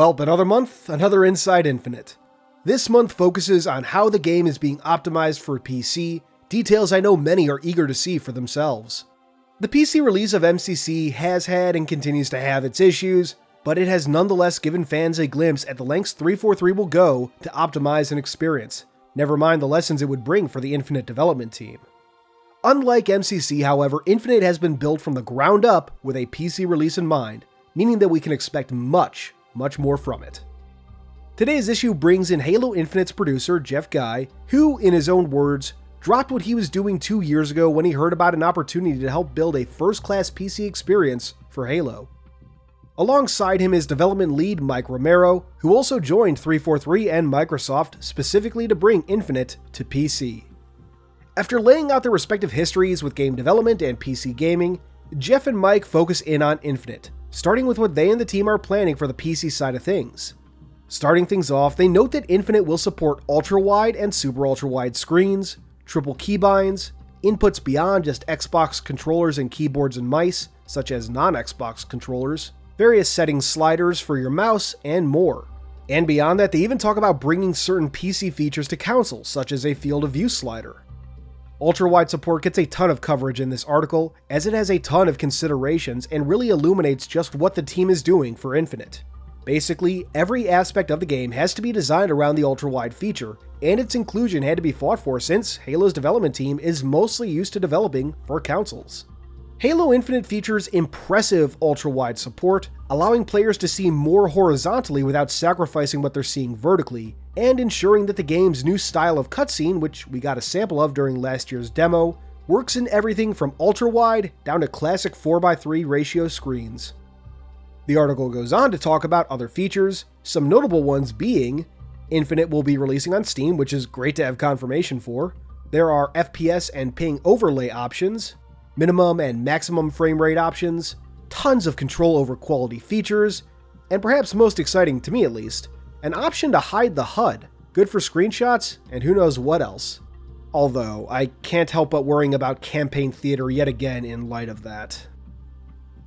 Well, another month, another Inside Infinite. This month focuses on how the game is being optimized for PC, details I know many are eager to see for themselves. The PC release of MCC has had and continues to have its issues, but it has nonetheless given fans a glimpse at the lengths 343 will go to optimize an experience, never mind the lessons it would bring for the Infinite development team. Unlike MCC, however, Infinite has been built from the ground up with a PC release in mind, meaning that we can expect much more from it. Today's issue brings in Halo Infinite's producer, Jeff Guy, who, in his own words, dropped what he was doing 2 years ago when he heard about an opportunity to help build a first-class PC experience for Halo. Alongside him is development lead Mike Romero, who also joined 343 and Microsoft specifically to bring Infinite to PC. After laying out their respective histories with game development and PC gaming, Jeff and Mike focus in on Infinite, starting with what they and the team are planning for the PC side of things. Starting things off, they note that Infinite will support ultra-wide and super ultra-wide screens, triple keybinds, inputs beyond just Xbox controllers and keyboards and mice, such as non-Xbox controllers, various settings sliders for your mouse, and more. And beyond that, they even talk about bringing certain PC features to consoles, such as a field of view slider. Ultra-wide support gets a ton of coverage in this article, as it has a ton of considerations and really illuminates just what the team is doing for Infinite. Basically, every aspect of the game has to be designed around the ultra-wide feature, and its inclusion had to be fought for since Halo's development team is mostly used to developing for consoles. Halo Infinite features impressive ultra-wide support, allowing players to see more horizontally without sacrificing what they're seeing vertically, and ensuring that the game's new style of cutscene, which we got a sample of during last year's demo, works in everything from ultra-wide down to classic 4:3 ratio screens. The article goes on to talk about other features, some notable ones being Infinite will be releasing on Steam, which is great to have confirmation for. There are FPS and ping overlay options, minimum and maximum frame rate options, tons of control over quality features, and perhaps most exciting to me at least, an option to hide the HUD, good for screenshots and who knows what else. Although, I can't help but worrying about campaign theater yet again in light of that.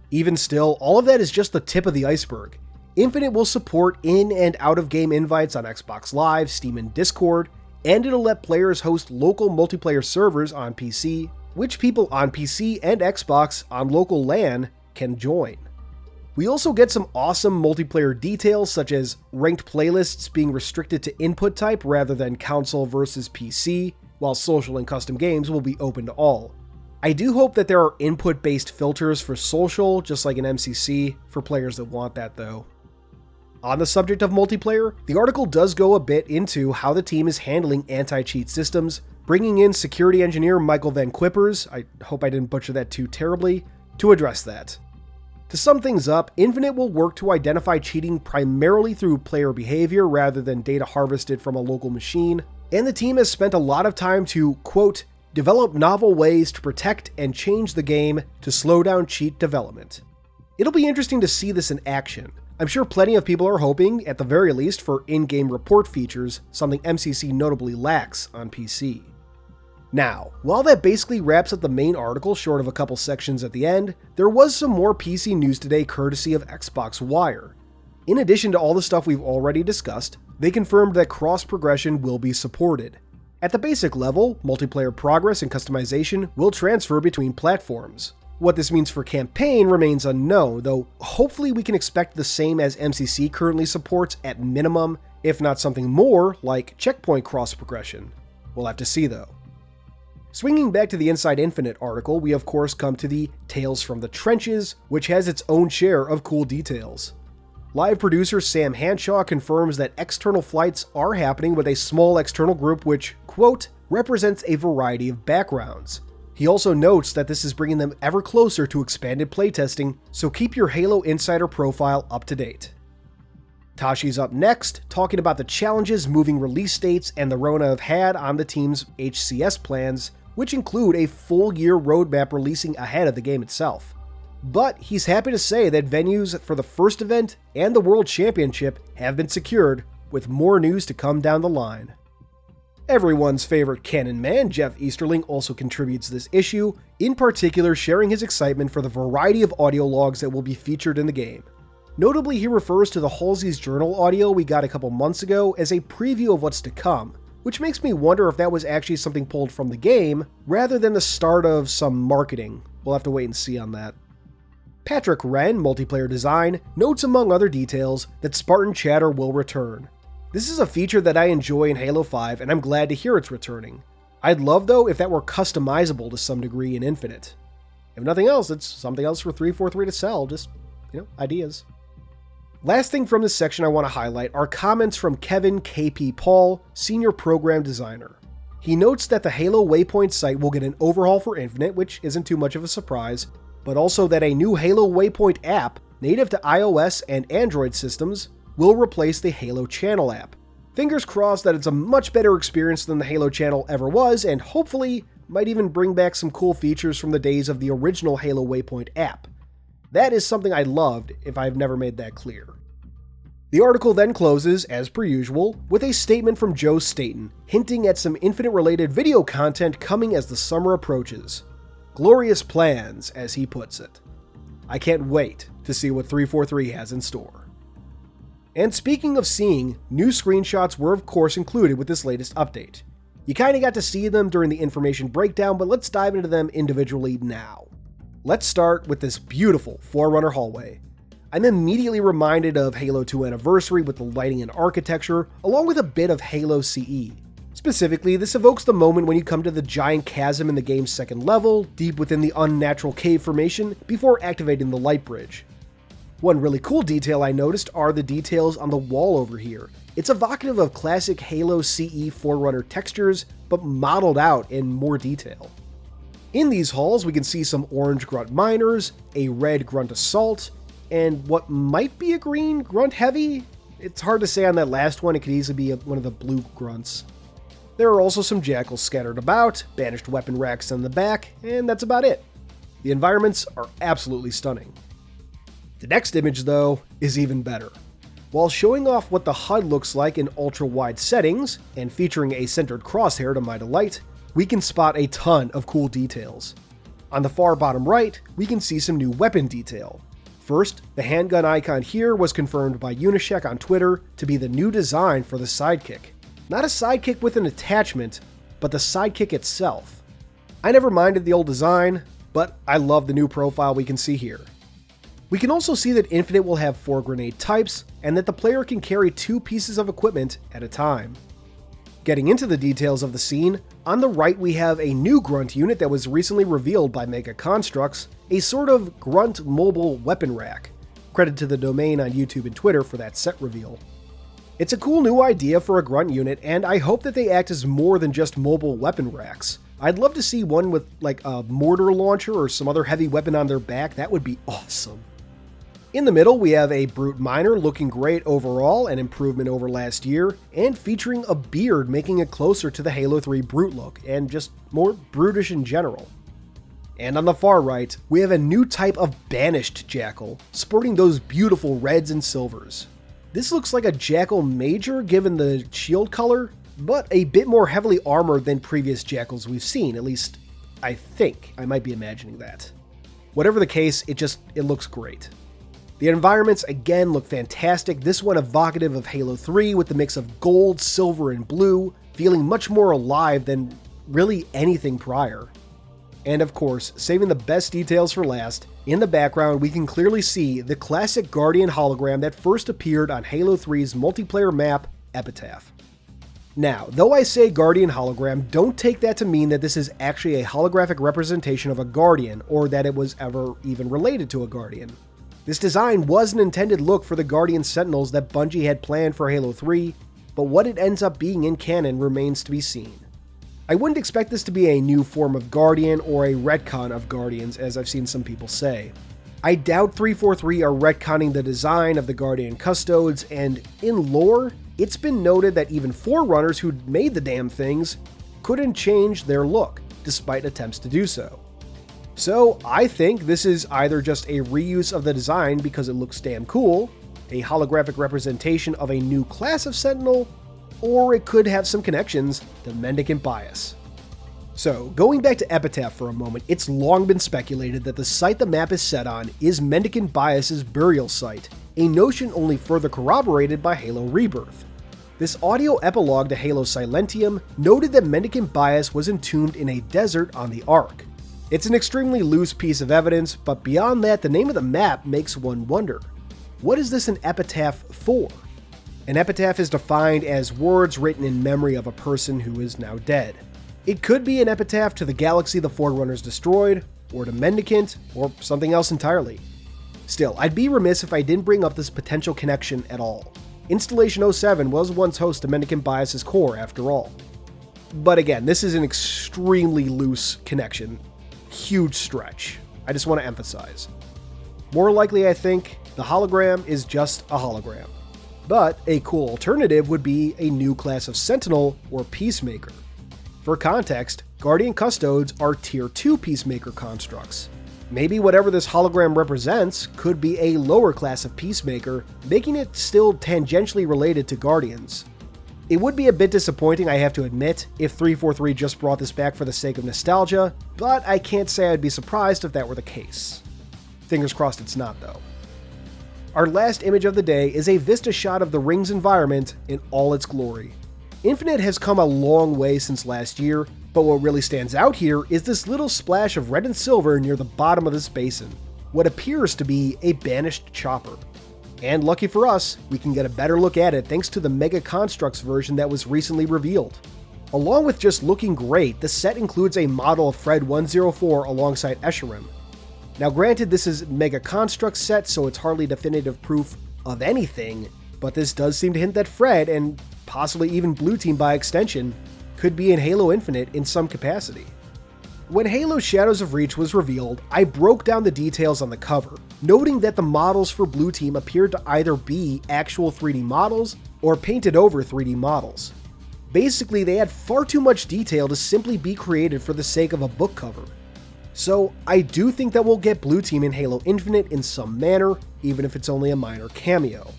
Even still, all of that is just the tip of the iceberg. Infinite will support in and out of game invites on Xbox Live, Steam, and Discord, and it'll let players host local multiplayer servers on PC, which people on PC and Xbox on local LAN can join. We also get some awesome multiplayer details such as ranked playlists being restricted to input type rather than console versus PC, while social and custom games will be open to all. I do hope that there are input-based filters for social, just like in MCC, for players that want that though. On the subject of multiplayer, the article does go a bit into how the team is handling anti-cheat systems, bringing in security engineer Michael Van Quippers, I hope I didn't butcher that too terribly, to address that. To sum things up, Infinite will work to identify cheating primarily through player behavior rather than data harvested from a local machine, and the team has spent a lot of time to, quote, develop novel ways to protect and change the game to slow down cheat development. It'll be interesting to see this in action. I'm sure plenty of people are hoping, at the very least, for in-game report features, something MCC notably lacks on PC. Now, while that basically wraps up the main article short of a couple sections at the end, there was some more PC news today courtesy of Xbox Wire. In addition to all the stuff we've already discussed, they confirmed that cross-progression will be supported. At the basic level, multiplayer progress and customization will transfer between platforms. What this means for campaign remains unknown, though hopefully we can expect the same as MCC currently supports at minimum, if not something more like checkpoint cross-progression. We'll have to see though. Swinging back to the Inside Infinite article, we of course come to the Tales from the Trenches, which has its own share of cool details. Live producer Sam Hanshaw confirms that external flights are happening with a small external group which, quote, represents a variety of backgrounds. He also notes that this is bringing them ever closer to expanded playtesting, so keep your Halo Insider profile up to date. Tashi's up next, talking about the challenges moving release dates and the Rona have had on the team's HCS plans, which include a full-year roadmap releasing ahead of the game itself. But he's happy to say that venues for the first event and the World Championship have been secured, with more news to come down the line. Everyone's favorite Canon man, Jeff Easterling, also contributes this issue, in particular sharing his excitement for the variety of audio logs that will be featured in the game. Notably, he refers to the Halsey's Journal audio we got a couple months ago as a preview of what's to come, which makes me wonder if that was actually something pulled from the game, rather than the start of some marketing. We'll have to wait and see on that. Patrick Wren, multiplayer design, notes among other details that Spartan Chatter will return. This is a feature that I enjoy in Halo 5, and I'm glad to hear it's returning. I'd love, though, if that were customizable to some degree in Infinite. If nothing else, it's something else for 343 to sell, just, ideas. Last thing from this section I want to highlight are comments from Kevin K.P. Paul, Senior Program Designer. He notes that the Halo Waypoint site will get an overhaul for Infinite, which isn't too much of a surprise, but also that a new Halo Waypoint app, native to iOS and Android systems, will replace the Halo Channel app. Fingers crossed that it's a much better experience than the Halo Channel ever was, and hopefully might even bring back some cool features from the days of the original Halo Waypoint app. That is something I loved, if I've never made that clear. The article then closes, as per usual, with a statement from Joe Staten, hinting at some Infinite-related video content coming as the summer approaches. Glorious plans, as he puts it. I can't wait to see what 343 has in store. And speaking of seeing, new screenshots were of course included with this latest update. You kinda got to see them during the information breakdown, but let's dive into them individually now. Let's start with this beautiful Forerunner hallway. I'm immediately reminded of Halo 2 Anniversary with the lighting and architecture, along with a bit of Halo CE. Specifically, this evokes the moment when you come to the giant chasm in the game's second level, deep within the unnatural cave formation, before activating the light bridge. One really cool detail I noticed are the details on the wall over here. It's evocative of classic Halo CE Forerunner textures, but modeled out in more detail. In these halls, we can see some orange grunt miners, a red grunt assault, and what might be a green grunt heavy? It's hard to say on that last one, it could easily be one of the blue grunts. There are also some jackals scattered about, banished weapon racks in the back, and that's about it. The environments are absolutely stunning. The next image, though, is even better. While showing off what the HUD looks like in ultra-wide settings, and featuring a centered crosshair to my delight, we can spot a ton of cool details. On the far bottom right, we can see some new weapon detail. First, the handgun icon here was confirmed by Unisheck on Twitter to be the new design for the sidekick. Not a sidekick with an attachment, but the sidekick itself. I never minded the old design, but I love the new profile we can see here. We can also see that Infinite will have 4 grenade types, and that the player can carry 2 pieces of equipment at a time. Getting into the details of the scene, on the right we have a new grunt unit that was recently revealed by Mega Constructs, a sort of grunt mobile weapon rack. Credit to the domain on YouTube and Twitter for that set reveal. It's a cool new idea for a grunt unit, and I hope that they act as more than just mobile weapon racks. I'd love to see one with like a mortar launcher or some other heavy weapon on their back. That would be awesome. In the middle, we have a Brute Miner looking great overall, an improvement over last year, and featuring a beard making it closer to the Halo 3 Brute look, and just more brutish in general. And on the far right, we have a new type of banished jackal, sporting those beautiful reds and silvers. This looks like a jackal major given the shield color, but a bit more heavily armored than previous jackals we've seen, at least I think. I might be imagining that. Whatever the case, it looks great. The environments again look fantastic, this one evocative of Halo 3 with the mix of gold, silver, and blue, feeling much more alive than really anything prior. And of course, saving the best details for last, in the background we can clearly see the classic Guardian hologram that first appeared on Halo 3's multiplayer map, Epitaph. Now, though I say Guardian hologram, don't take that to mean that this is actually a holographic representation of a Guardian, or that it was ever even related to a Guardian. This design was an intended look for the Guardian Sentinels that Bungie had planned for Halo 3, but what it ends up being in canon remains to be seen. I wouldn't expect this to be a new form of Guardian or a retcon of Guardians, as I've seen some people say. I doubt 343 are retconning the design of the Guardian Custodes, and in lore, it's been noted that even Forerunners who'd made the damn things couldn't change their look, despite attempts to do so. So I think this is either just a reuse of the design because it looks damn cool, a holographic representation of a new class of Sentinel, or it could have some connections to Mendicant bias. So, going back to Epitaph for a moment, it's long been speculated that the site the map is set on is Mendicant Bias's burial site, a notion only further corroborated by Halo Rebirth. This audio epilogue to Halo Silentium noted that Mendicant Bias was entombed in a desert on the Ark. It's an extremely loose piece of evidence, but beyond that, the name of the map makes one wonder. What is this an epitaph for? An epitaph is defined as words written in memory of a person who is now dead. It could be an epitaph to the galaxy the Forerunners destroyed, or to Mendicant, or something else entirely. Still, I'd be remiss if I didn't bring up this potential connection at all. Installation 07 was once host to Mendicant Bias's core, after all. But again, this is an extremely loose connection. Huge stretch. I just want to emphasize. More likely, I think, the hologram is just a hologram. But a cool alternative would be a new class of Sentinel or Peacemaker. For context, Guardian Custodes are Tier 2 Peacemaker constructs. Maybe whatever this hologram represents could be a lower class of Peacemaker, making it still tangentially related to Guardians. It would be a bit disappointing, I have to admit, if 343 just brought this back for the sake of nostalgia, but I can't say I'd be surprised if that were the case. Fingers crossed it's not, though. Our last image of the day is a vista shot of the ring's environment in all its glory. Infinite has come a long way since last year, but what really stands out here is this little splash of red and silver near the bottom of this basin, what appears to be a banished chopper. And lucky for us, we can get a better look at it thanks to the Mega Constructs version that was recently revealed. Along with just looking great, the set includes a model of Fred 104 alongside Escharum. Now granted, this is Mega Constructs set, so it's hardly definitive proof of anything, but this does seem to hint that Fred, and possibly even Blue Team by extension, could be in Halo Infinite in some capacity. When Halo Shadows of Reach was revealed, I broke down the details on the cover, noting that the models for Blue Team appeared to either be actual 3D models or painted over 3D models. Basically, they had far too much detail to simply be created for the sake of a book cover. So I do think that we'll get Blue Team in Halo Infinite in some manner, even if it's only a minor cameo.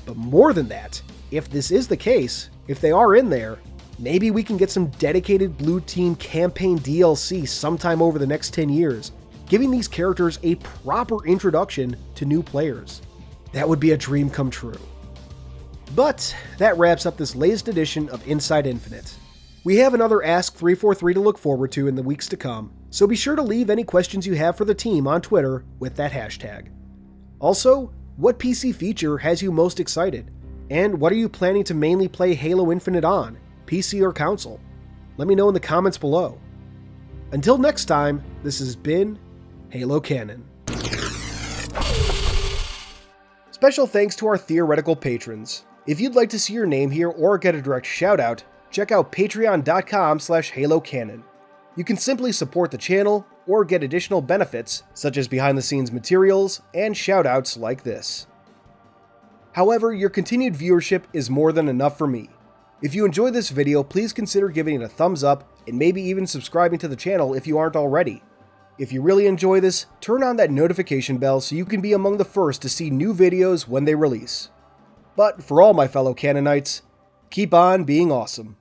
But more than that, if this is the case, if they are in there, maybe we can get some dedicated Blue Team campaign DLC sometime over the next 10 years, giving these characters a proper introduction to new players. That would be a dream come true. But that wraps up this latest edition of Inside Infinite. We have another Ask 343 to look forward to in the weeks to come, so be sure to leave any questions you have for the team on Twitter with that hashtag. Also, what PC feature has you most excited? And what are you planning to mainly play Halo Infinite on, PC or console? Let me know in the comments below. Until next time, this has been Halo Canon. Special thanks to our theoretical patrons. If you'd like to see your name here or get a direct shoutout, check out patreon.com/HaloCanon. You can simply support the channel or get additional benefits such as behind-the-scenes materials and shoutouts like this. However, your continued viewership is more than enough for me. If you enjoyed this video, please consider giving it a thumbs up and maybe even subscribing to the channel if you aren't already. If you really enjoy this, turn on that notification bell so you can be among the first to see new videos when they release. But for all my fellow Canonites, keep on being awesome.